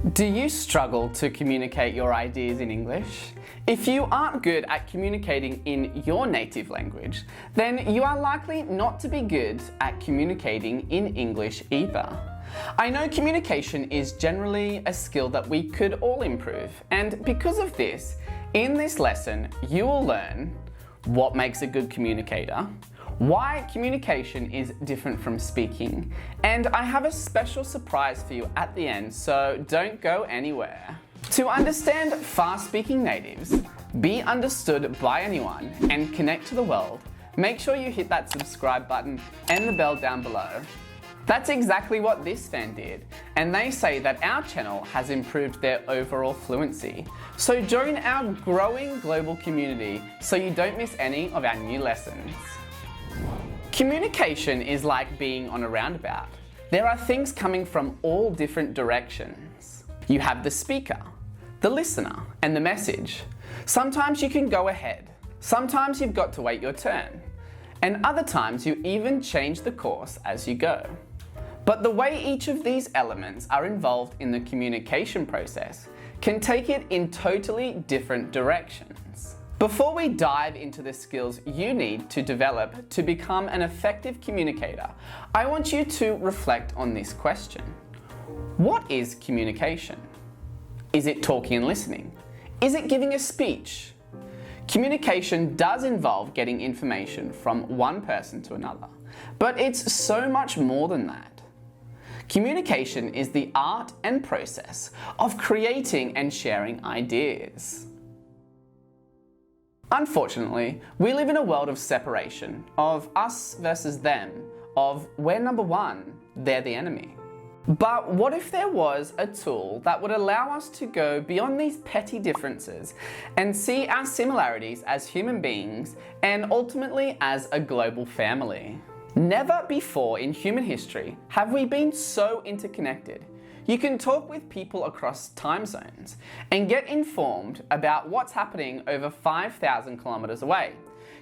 Do you struggle to communicate your ideas in English? If you aren't good at communicating in your native language, then you are likely not to be good at communicating in English either. I know communication is generally a skill that we could all improve, and because of this, in this lesson, you will learn what makes a good communicator, why communication is different from speaking, and I have a special surprise for you at the end, so don't go anywhere. To understand fast-speaking natives, be understood by anyone, and connect to the world, make sure you hit that subscribe button and the bell down below. That's exactly what this fan did, and they say that our channel has improved their overall fluency. So join our growing global community so you don't miss any of our new lessons. Communication is like being on a roundabout. There are things coming from all different directions. You have the speaker, the listener, and the message. Sometimes you can go ahead. Sometimes you've got to wait your turn. And other times you even change the course as you go. But the way each of these elements are involved in the communication process can take it in totally different directions. Before we dive into the skills you need to develop to become an effective communicator, I want you to reflect on this question. What is communication? Is it talking and listening? Is it giving a speech? Communication does involve getting information from one person to another, but it's so much more than that. Communication is the art and process of creating and sharing ideas. Unfortunately, we live in a world of separation, of us versus them, of we're number one, they're the enemy. But what if there was a tool that would allow us to go beyond these petty differences and see our similarities as human beings and ultimately as a global family? Never before in human history have we been so interconnected. You can talk with people across time zones and get informed about what's happening over 5,000 kilometers away.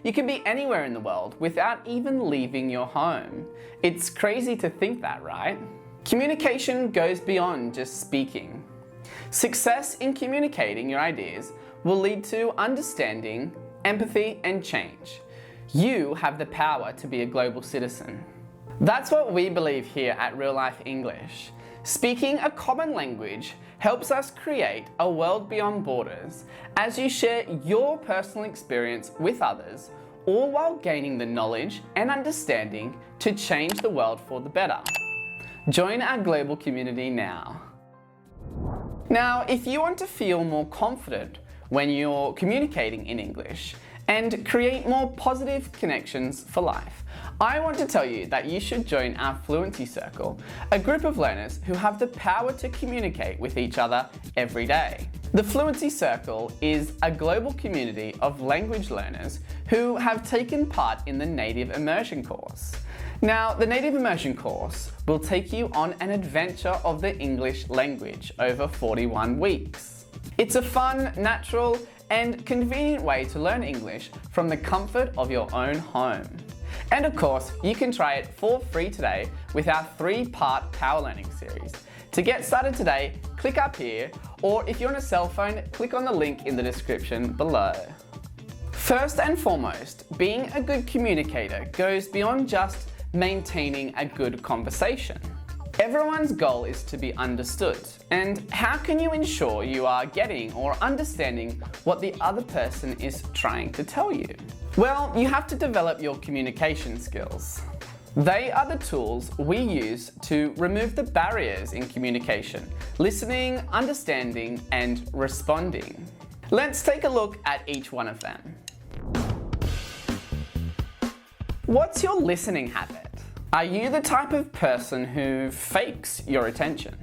You can be anywhere in the world without even leaving your home. It's crazy to think that, right? Communication goes beyond just speaking. Success in communicating your ideas will lead to understanding, empathy, and change. You have the power to be a global citizen. That's what we believe here at RealLife English. Speaking a common language helps us create a world beyond borders as you share your personal experience with others, all while gaining the knowledge and understanding to change the world for the better. Join our global community now. Now, if you want to feel more confident when you're communicating in English and create more positive connections for life, I want to tell you that you should join our Fluency Circle, a group of learners who have the power to communicate with each other every day. The Fluency Circle is a global community of language learners who have taken part in the Native Immersion course. Now, the Native Immersion course will take you on an adventure of the English language over 41 weeks. It's a fun, natural, and convenient way to learn English from the comfort of your own home. And of course, you can try it for free today with our 3-part Power Learning series. To get started today, click up here, or if you're on a cell phone, click on the link in the description below. First and foremost, being a good communicator goes beyond just maintaining a good conversation. Everyone's goal is to be understood, and how can you ensure you are getting or understanding what the other person is trying to tell you? Well, you have to develop your communication skills. They are the tools we use to remove the barriers in communication, listening, understanding, and responding. Let's take a look at each one of them. What's your listening habit? Are you the type of person who fakes your attention?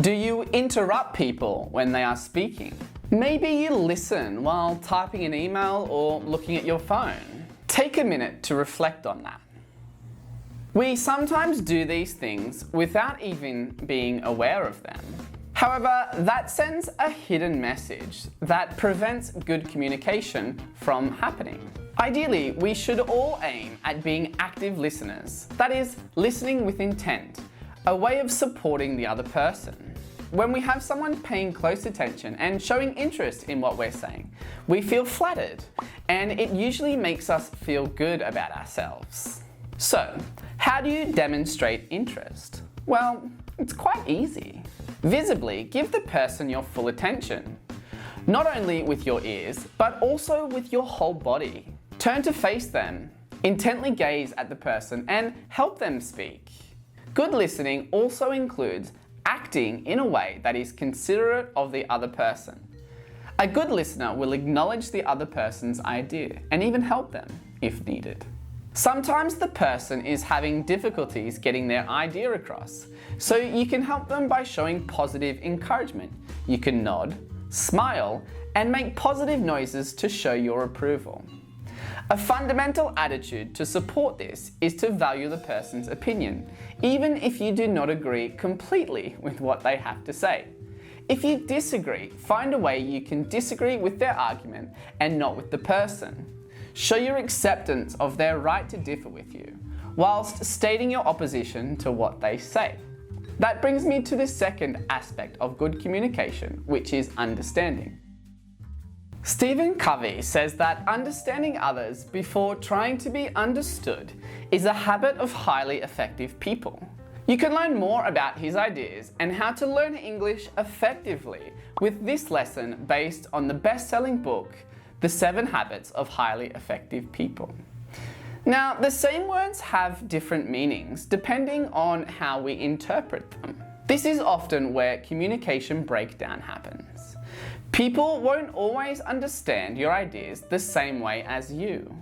Do you interrupt people when they are speaking? Maybe you listen while typing an email or looking at your phone. Take a minute to reflect on that. We sometimes do these things without even being aware of them. However, that sends a hidden message that prevents good communication from happening. Ideally, we should all aim at being active listeners, that is, listening with intent, a way of supporting the other person. when we have someone paying close attention and showing interest in what we're saying, we feel flattered, and it usually makes us feel good about ourselves. So, how do you demonstrate interest? Well, it's quite easy. Visibly give the person your full attention. Not only with your ears, but also with your whole body. Turn to face them, intently gaze at the person, and help them speak. Good listening also includes acting in a way that is considerate of the other person. A good listener will acknowledge the other person's idea and even help them if needed. Sometimes the person is having difficulties getting their idea across, so you can help them by showing positive encouragement. You can nod, smile, and make positive noises to show your approval. A fundamental attitude to support this is to value the person's opinion, even if you do not agree completely with what they have to say. If you disagree, find a way you can disagree with their argument and not with the person. Show your acceptance of their right to differ with you, whilst stating your opposition to what they say. That brings me to the second aspect of good communication, which is understanding. Stephen Covey says that understanding others before trying to be understood is a habit of highly effective people. You can learn more about his ideas and how to learn English effectively with this lesson based on the best-selling book, The 7 Habits of Highly Effective People. Now, the same words have different meanings depending on how we interpret them. This is often where communication breakdown happens. People won't always understand your ideas the same way as you.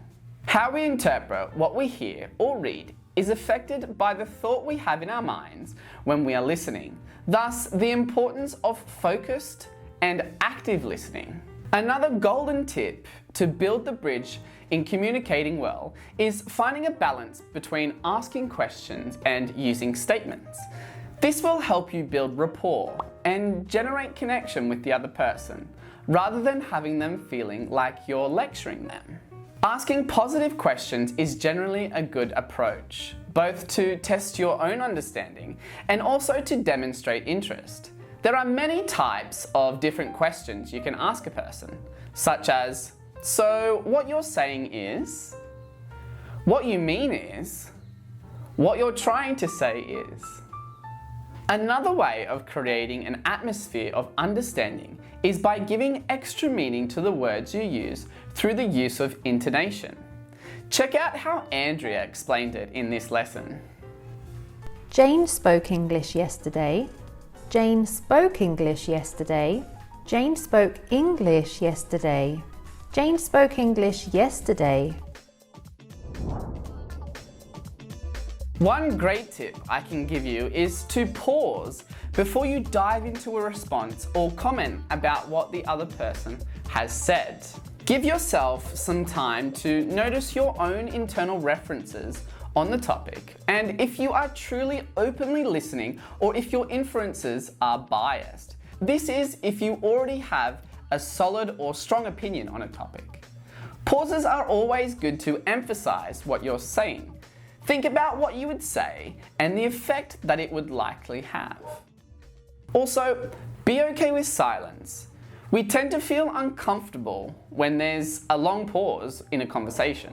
How we interpret what we hear or read is affected by the thought we have in our minds when we are listening. Thus, the importance of focused and active listening. Another golden tip to build the bridge in communicating well is finding a balance between asking questions and using statements. This will help you build rapport and generate connection with the other person, rather than having them feeling like you're lecturing them. Asking positive questions is generally a good approach, both to test your own understanding and also to demonstrate interest. There are many types of different questions you can ask a person, such as, "So what you're saying is?" "What you mean is?" "What you're trying to say is?" Another way of creating an atmosphere of understanding is by giving extra meaning to the words you use through the use of intonation. Check out how Andrea explained it in this lesson. Jane spoke English yesterday. Jane spoke English yesterday. Jane spoke English yesterday. Jane spoke English yesterday. One great tip I can give you is to pause before you dive into a response or comment about what the other person has said. Give yourself some time to notice your own internal references on the topic, and if you are truly openly listening or if your inferences are biased. This is if you already have a solid or strong opinion on a topic. Pauses are always good to emphasize what you're saying. Think about what you would say and the effect that it would likely have. Also, be okay with silence. We tend to feel uncomfortable when there's a long pause in a conversation.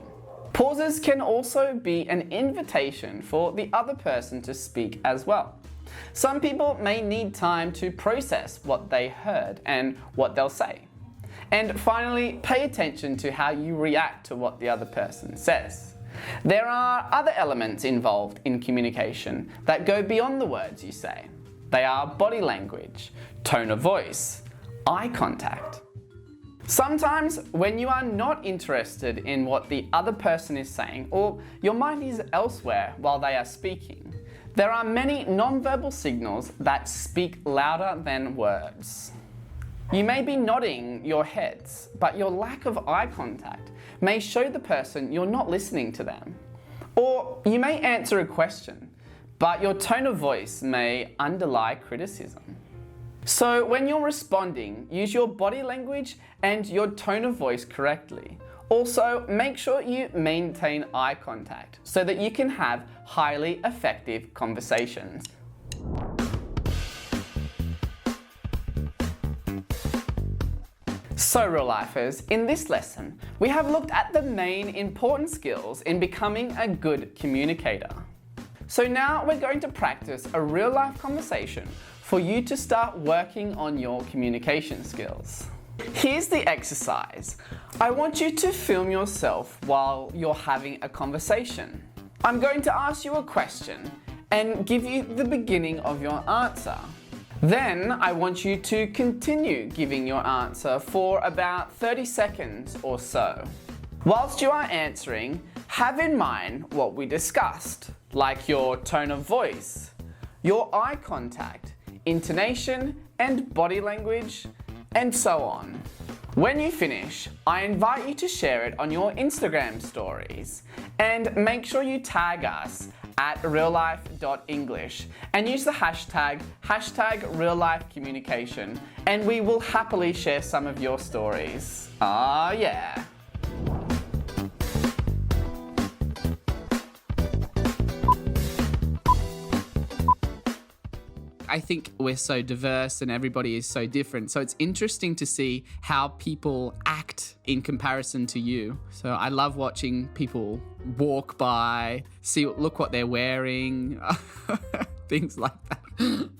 Pauses can also be an invitation for the other person to speak as well. Some people may need time to process what they heard and what they'll say. And finally, pay attention to how you react to what the other person says. There are other elements involved in communication that go beyond the words you say. They are body language, tone of voice, eye contact. Sometimes when you are not interested in what the other person is saying, or your mind is elsewhere while they are speaking, there are many non-verbal signals that speak louder than words. You may be nodding your heads, but your lack of eye contact may show the person you're not listening to them. Or you may answer a question, but your tone of voice may underlie criticism. So when you're responding, use your body language and your tone of voice correctly. Also, make sure you maintain eye contact so that you can have highly effective conversations. So real lifers, in this lesson, we have looked at the main important skills in becoming a good communicator. So now we're going to practice a real life conversation for you to start working on your communication skills. Here's the exercise. I want you to film yourself while you're having a conversation. I'm going to ask you a question and give you the beginning of your answer. Then I want you to continue giving your answer for about 30 seconds or so. Whilst you are answering, have in mind what we discussed, like your tone of voice, your eye contact, intonation and body language, and so on. When you finish, I invite you to share it on your Instagram stories and make sure you tag us at reallife.english and use the hashtag #reallifecommunication, and we will happily share some of your stories. Ah, yeah. I think we're so diverse and everybody is so different. So it's interesting to see how people act in comparison to you. So I love watching people walk by, look what they're wearing, things like that.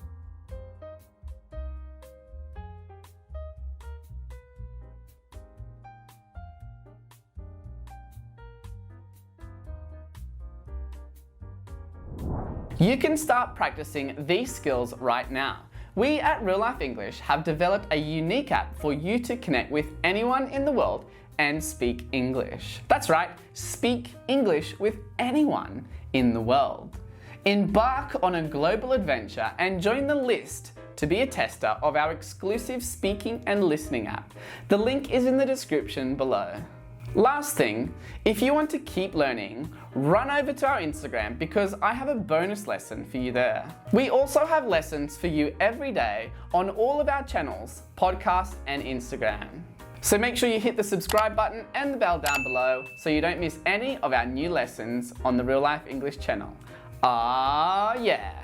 You can start practicing these skills right now. We at Real Life English have developed a unique app for you to connect with anyone in the world and speak English. That's right, speak English with anyone in the world. Embark on a global adventure and join the list to be a tester of our exclusive speaking and listening app. The link is in the description below. Last thing, if you want to keep learning, run over to our Instagram because I have a bonus lesson for you there. We also have lessons for you every day on all of our channels, podcast and Instagram. So make sure you hit the subscribe button and the bell down below so you don't miss any of our new lessons on the Real Life English channel. Ah, yeah.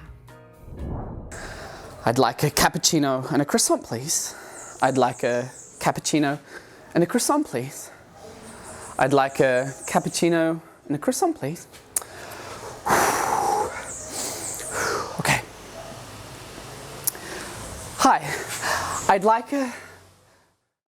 I'd like a cappuccino and a croissant, please. I'd like a cappuccino and a croissant, please. I'd like a cappuccino and a croissant, please. Okay. Hi, I'd like a